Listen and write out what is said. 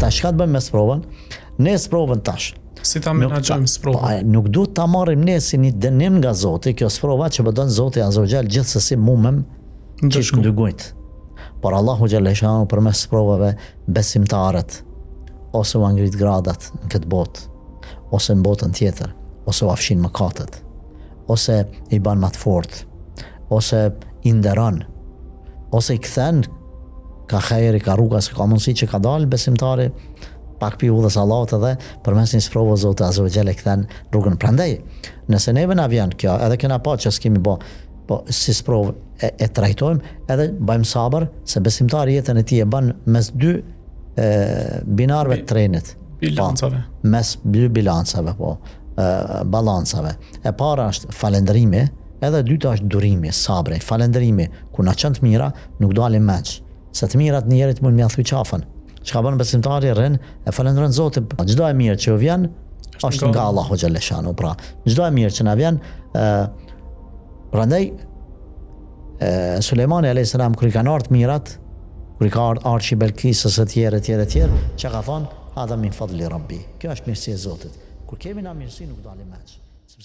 Tash çka të bëjmë me sprovën? Ne sprovën tash. Si ta menaxhojmë sprovën? Nuk duhet ta marrim ne si një dënim nga Zoti, kjo sprova që bëdon Zoti Azza wa Jall gjithsesi mumem që ndërgojt. Por Allahu xhaleshanu përmes sprovave besimtarët ose u ngrit gradat në këtë botë, ose në botën tjetër, ose u afshin mëkatet, ose i ban më të fortë, ose i nderon, ose i kthen ka hajri, ka rruga, se ka mundësi që ka dalë besimtari pak pi udhës Allahut edhe përmes një sprovë Zoti Azza wa Jall e kthen rrugën. Prandaj, nëse neve na vjen kjo, edhe kena pa që s'kemi bë, po si sprovë e trajtojmë, edhe bëjmë sabër, se besimtari jetën e tij e bën mes dy binarëve të trenit. Bilancave. Mes dy bilancave, po, balancave. E para është falëndrimi, edhe e dyta është durimi, sabri. Falëndrimi, kur na çon të mira, nuk dalin meç. Se të mirat njerit mund m'ia thuj qafën. Çka bën besimtari rrin e falëndron Zotin. Çdo e mirë që u vjen është nga Allahu xhaleshanu. Pra, çdo e mirë që na vjen, prandaj Sulejmani alayhis salam kur i kanë ardhur mirat, kur i ka ardhur Belkisës e tjerë, çka ka thonë? Hadha min fadli rabbi. Kjo është mirësia e Zotit. Kur kemi na mirësi nuk dalim meç.